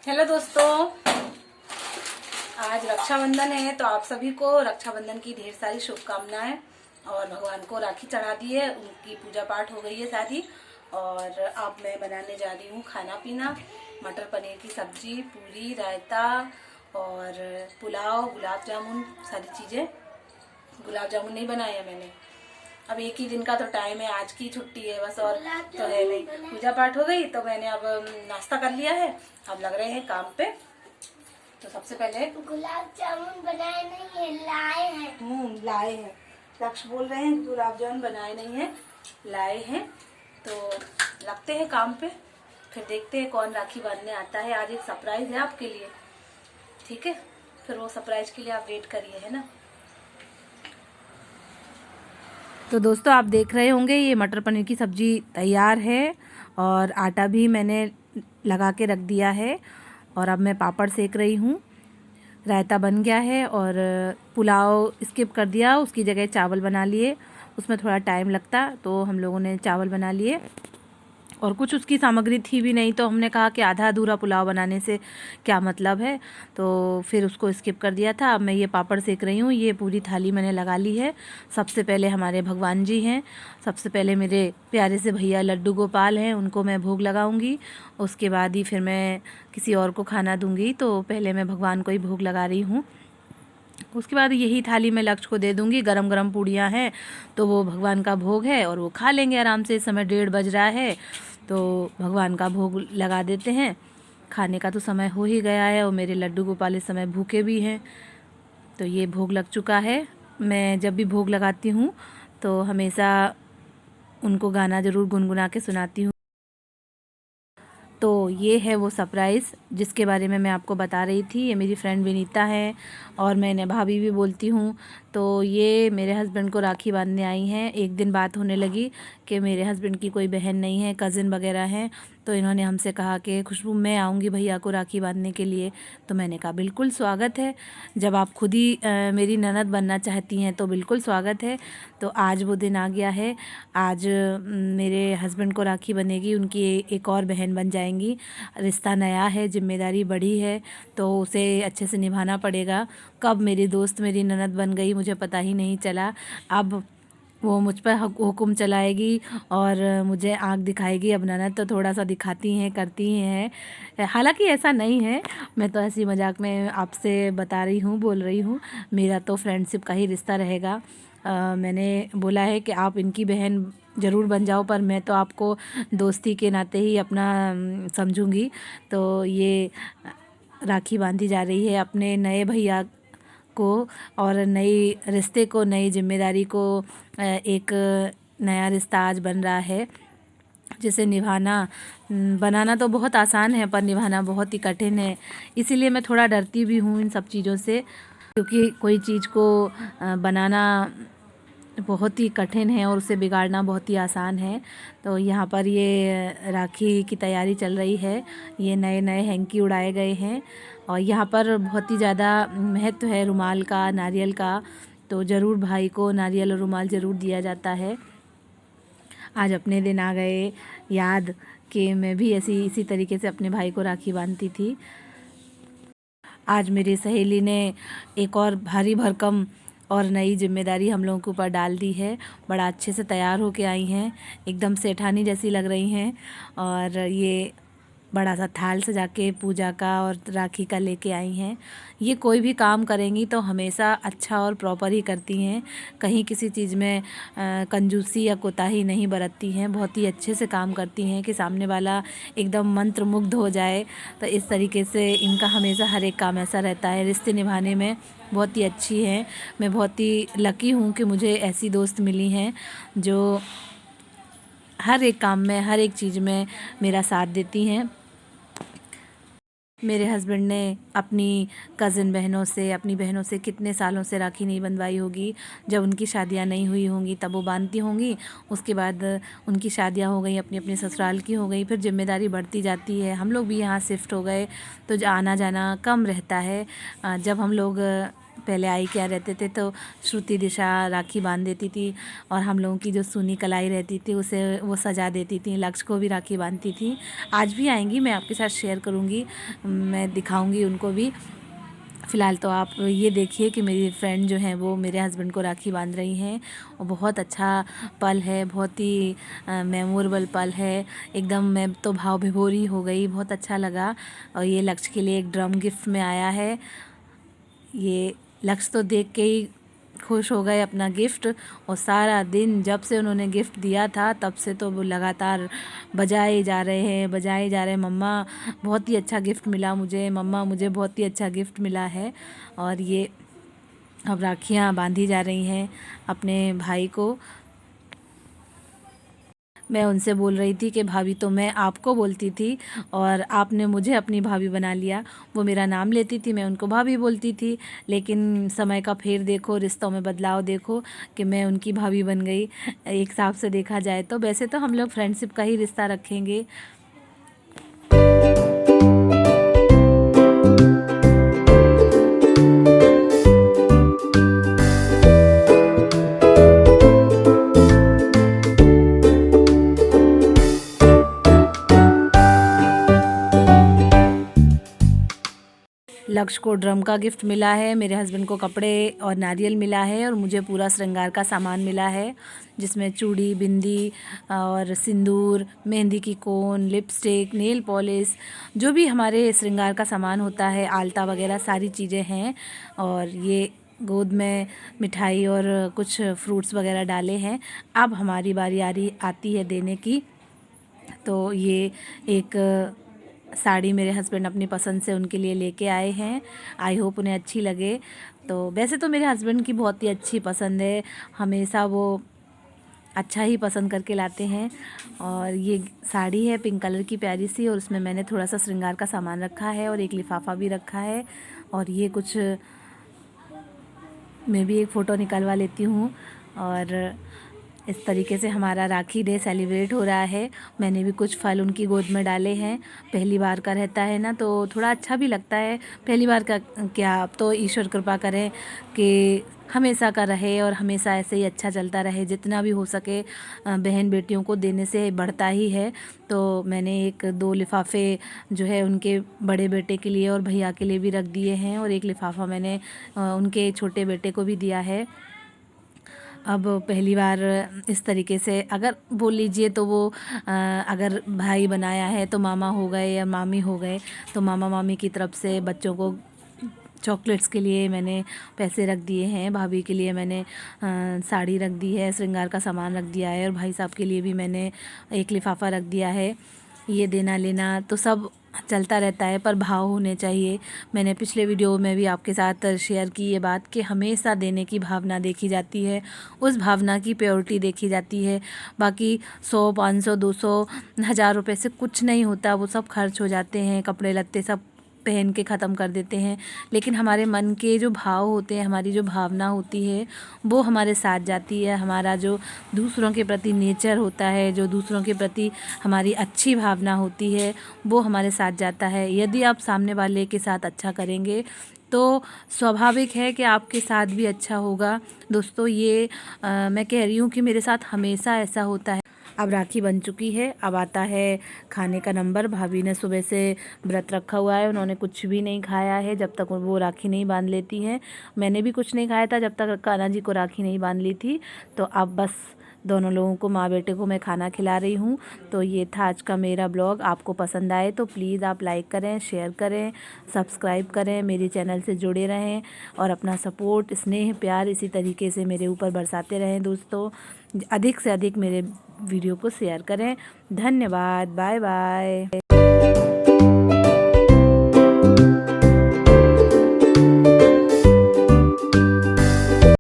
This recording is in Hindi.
हेलो दोस्तों, आज रक्षाबंधन है तो आप सभी को रक्षाबंधन की ढेर सारी शुभकामनाएं। और भगवान को राखी चढ़ा दी है, उनकी पूजा पाठ हो गई है सारी। और अब मैं बनाने जा रही हूँ खाना पीना। मटर पनीर की सब्जी, पूरी, रायता और पुलाव, गुलाब जामुन, सारी चीज़ें। गुलाब जामुन नहीं बनाए हैं मैंने, अब एक ही दिन का तो टाइम है, आज की छुट्टी है बस, और तो है नहीं। पूजा पाठ हो गई तो मैंने अब नाश्ता कर लिया है, अब लग रहे हैं काम पे। तो सबसे पहले गुलाब जामुन बनाए नहीं है, लाए हैं। लाए हैं। लक्ष्य बोल रहे हैं गुलाब जामुन बनाए नहीं है, लाए हैं। तो लगते हैं काम पे, फिर देखते हैं कौन राखी बांधने आता है। आज एक सरप्राइज है आपके लिए, ठीक है? फिर वो सरप्राइज के लिए आप वेट करिए, है ना। तो दोस्तों, आप देख रहे होंगे ये मटर पनीर की सब्ज़ी तैयार है और आटा भी मैंने लगा के रख दिया है। और अब मैं पापड़ सेक रही हूँ। रायता बन गया है और पुलाव स्किप कर दिया, उसकी जगह चावल बना लिए। उसमें थोड़ा टाइम लगता तो हम लोगों ने चावल बना लिए, और कुछ उसकी सामग्री थी भी नहीं, तो हमने कहा कि आधा अधूरा पुलाव बनाने से क्या मतलब है, तो फिर उसको स्किप कर दिया था। अब मैं ये पापड़ सेक रही हूँ। ये पूरी थाली मैंने लगा ली है। सबसे पहले हमारे भगवान जी हैं, सबसे पहले मेरे प्यारे से भैया लड्डू गोपाल हैं, उनको मैं भोग लगाऊंगी। उसके बाद ही फिर मैं किसी और को खाना दूंगी, तो पहले मैं भगवान को ही भोग लगा रही हूँ। उसके बाद यही थाली मैं लक्ष्य को दे दूंगी। गरम गरम पूड़ियाँ हैं तो वो भगवान का भोग है और वो खा लेंगे आराम से। इस समय 1:30 बज रहा है, तो भगवान का भोग लगा देते हैं। खाने का तो समय हो ही गया है और मेरे लड्डू गोपाल इस समय भूखे भी हैं। तो ये भोग लग चुका है। मैं जब भी भोग लगाती हूँ तो हमेशा उनको गाना ज़रूर गुनगुना के सुनाती हूँ। तो ये है वो सरप्राइज़ जिसके बारे में मैं आपको बता रही थी। ये मेरी फ्रेंड विनीता है और मैं इन्हें भाभी भी बोलती हूँ। तो ये मेरे हस्बैंड को राखी बांधने आई हैं। एक दिन बात होने लगी कि मेरे हस्बैंड की कोई बहन नहीं है, कज़िन वगैरह हैं, तो इन्होंने हमसे कहा कि खुशबू मैं आऊँगी भैया को राखी बांधने के लिए। तो मैंने कहा बिल्कुल स्वागत है, जब आप खुद ही मेरी ननद बनना चाहती हैं तो बिल्कुल स्वागत है। तो आज वो दिन आ गया है। आज मेरे हस्बैंड को राखी बनेगी, उनकी एक और बहन बन जाएंगी। रिश्ता नया है, जिम्मेदारी बड़ी है, तो उसे अच्छे से निभाना पड़ेगा। कब मेरी दोस्त मेरी ननद बन गई मुझे पता ही नहीं चला। अब वो मुझ पर हुक्म चलाएगी और मुझे आँख दिखाएगी। अब ननद तो थोड़ा सा दिखाती हैं, करती हैं, हालांकि ऐसा नहीं है। मैं तो ऐसी मजाक में आपसे बता रही हूँ, बोल रही हूँ। मेरा तो फ्रेंडशिप का ही रिश्ता रहेगा। मैंने बोला है कि आप इनकी बहन ज़रूर बन जाओ, पर मैं तो आपको दोस्ती के नाते ही अपना समझूंगी। तो ये राखी बांधी जा रही है अपने नए भैया को, और नई रिश्ते को, नई जिम्मेदारी को। एक नया रिश्ता आज बन रहा है जिसे निभाना, बनाना तो बहुत आसान है पर निभाना बहुत ही कठिन है। इसीलिए मैं थोड़ा डरती भी हूँ इन सब चीज़ों से, क्योंकि कोई चीज़ को बनाना बहुत ही कठिन है और उसे बिगाड़ना बहुत ही आसान है। तो यहाँ पर ये राखी की तैयारी चल रही है। ये नए नए हैंकी उड़ाए गए हैं और यहाँ पर बहुत ही ज़्यादा महत्व है रुमाल का, नारियल का। तो ज़रूर भाई को नारियल और रुमाल ज़रूर दिया जाता है। आज अपने दिन आ गए याद कि मैं भी इसी तरीके से अपने भाई को राखी बांधती थी। आज मेरी सहेली ने एक और भारी भरकम और नई जिम्मेदारी हम लोगों के ऊपर डाल दी है। बड़ा अच्छे से तैयार होके आई हैं, एकदम सेठानी जैसी लग रही हैं। और ये बड़ा सा थाल सजा के पूजा का और राखी का लेके आई हैं। ये कोई भी काम करेंगी तो हमेशा अच्छा और प्रॉपर ही करती हैं, कहीं किसी चीज़ में कंजूसी या कोताही नहीं बरतती हैं। बहुत ही अच्छे से काम करती हैं कि सामने वाला एकदम मंत्रमुग्ध हो जाए। तो इस तरीके से इनका हमेशा हर एक काम ऐसा रहता है। रिश्ते निभाने में बहुत ही अच्छी हैं। मैं बहुत ही लकी हूँ कि मुझे ऐसी दोस्त मिली हैं जो हर एक काम में, हर एक चीज़ में मेरा साथ देती हैं। मेरे हस्बैंड ने अपनी कज़िन बहनों से, अपनी बहनों से कितने सालों से राखी नहीं बंधवाई होगी। जब उनकी शादियां नहीं हुई होंगी तब वो बांधती होंगी। उसके बाद उनकी शादियां हो गई, अपनी अपनी ससुराल की हो गई, फिर जिम्मेदारी बढ़ती जाती है। हम लोग भी यहाँ शिफ्ट हो गए तो आना जाना कम रहता है। जब हम लोग पहले आई क्या रहते थे तो श्रुति दिशा राखी बांध देती थी और हम लोगों की जो सूनी कलाई रहती थी उसे वो सजा देती थी। लक्ष्य को भी राखी बांधती थी। आज भी आएंगी, मैं आपके साथ शेयर करूँगी, मैं दिखाऊँगी उनको भी। फ़िलहाल तो आप ये देखिए कि मेरी फ्रेंड जो हैं वो मेरे हस्बैंड को राखी बांध रही हैं और बहुत अच्छा पल है, बहुत ही मेमोरेबल पल है। एकदम मैं तो भाव विभोर हो गई, बहुत अच्छा लगा। और ये लक्ष्य के लिए एक ड्रम गिफ्ट में आया है। ये लक्ष्य तो देख के ही खुश हो गए अपना गिफ्ट, और सारा दिन जब से उन्होंने गिफ्ट दिया था तब से तो वो लगातार बजाए जा रहे हैं, मम्मा बहुत ही अच्छा गिफ्ट मिला मुझे, मम्मा मुझे बहुत ही अच्छा गिफ्ट मिला है। और ये अब राखियाँ बांधी जा रही हैं अपने भाई को। मैं उनसे बोल रही थी कि भाभी तो मैं आपको बोलती थी और आपने मुझे अपनी भाभी बना लिया। वो मेरा नाम लेती थी, मैं उनको भाभी बोलती थी, लेकिन समय का फेर देखो, रिश्तों में बदलाव देखो कि मैं उनकी भाभी बन गई। एक हिसाब से देखा जाए तो वैसे तो हम लोग फ्रेंडशिप का ही रिश्ता रखेंगे। लक्ष्य को ड्रम का गिफ्ट मिला है, मेरे हस्बैंड को कपड़े और नारियल मिला है और मुझे पूरा श्रृंगार का सामान मिला है, जिसमें चूड़ी, बिंदी और सिंदूर, मेहंदी की कोन, लिपस्टिक, नेल पॉलिश, जो भी हमारे श्रृंगार का सामान होता है, आलता वगैरह सारी चीज़ें हैं। और ये गोद में मिठाई और कुछ फ्रूट्स वगैरह डाले हैं। अब हमारी बारी आती है देने की। तो ये एक साड़ी मेरे हस्बैंड अपनी पसंद से उनके लिए लेके आए हैं। आई होप उन्हें अच्छी लगे। तो वैसे तो मेरे हस्बैंड की बहुत ही अच्छी पसंद है, हमेशा वो अच्छा ही पसंद करके लाते हैं। और ये साड़ी है पिंक कलर की प्यारी सी, और उसमें मैंने थोड़ा सा श्रृंगार का सामान रखा है और एक लिफाफा भी रखा है। और ये कुछ मैं भी एक फ़ोटो निकलवा लेती हूँ। और इस तरीके से हमारा राखी डे सेलिब्रेट हो रहा है। मैंने भी कुछ फल उनकी गोद में डाले हैं। पहली बार का रहता है ना, तो थोड़ा अच्छा भी लगता है। पहली बार का क्या, अब तो ईश्वर कृपा करें कि हमेशा का रहे और हमेशा ऐसे ही अच्छा चलता रहे। जितना भी हो सके बहन बेटियों को देने से बढ़ता ही है। तो मैंने 1-2 लिफाफे जो है उनके बड़े बेटे के लिए और भैया के लिए भी रख दिए हैं, और एक लिफाफा मैंने उनके छोटे बेटे को भी दिया है। अब पहली बार इस तरीके से अगर बोल लीजिए तो वो अगर भाई बनाया है तो मामा हो गए या मामी हो गए, तो मामा मामी की तरफ से बच्चों को चॉकलेट्स के लिए मैंने पैसे रख दिए हैं। भाभी के लिए मैंने साड़ी रख दी है, श्रृंगार का सामान रख दिया है, और भाई साहब के लिए भी मैंने एक लिफाफा रख दिया है। ये देना लेना तो सब चलता रहता है, पर भाव होने चाहिए। मैंने पिछले वीडियो में भी आपके साथ शेयर की ये बात कि हमेशा देने की भावना देखी जाती है, उस भावना की प्योरिटी देखी जाती है। बाकी 100, 500, 200, 1000 रुपये से कुछ नहीं होता, वो सब खर्च हो जाते हैं, कपड़े लत्ते सब पहन के ख़त्म कर देते हैं। लेकिन हमारे मन के जो भाव होते हैं, हमारी जो भावना होती है, वो हमारे साथ जाती है। हमारा जो दूसरों के प्रति नेचर होता है, जो दूसरों के प्रति हमारी अच्छी भावना होती है, वो हमारे साथ जाता है। यदि आप सामने वाले के साथ अच्छा करेंगे तो स्वाभाविक है कि आपके साथ भी अच्छा होगा। दोस्तों ये मैं कह रही हूँ कि मेरे साथ हमेशा ऐसा होता है। अब राखी बन चुकी है, अब आता है खाने का नंबर। भाभी ने सुबह से व्रत रखा हुआ है, उन्होंने कुछ भी नहीं खाया है जब तक वो राखी नहीं बांध लेती हैं। मैंने भी कुछ नहीं खाया था जब तक कान्हा जी को राखी नहीं बांध ली थी। तो अब बस दोनों लोगों को, माँ बेटे को मैं खाना खिला रही हूँ। तो ये था आज का मेरा ब्लॉग। आपको पसंद आए तो प्लीज़ आप लाइक करें, शेयर करें, सब्सक्राइब करें, मेरे चैनल से जुड़े रहें और अपना सपोर्ट, स्नेह, प्यार इसी तरीके से मेरे ऊपर बरसाते रहें। दोस्तों अधिक से अधिक मेरे वीडियो को शेयर करें। धन्यवाद। Bye bye.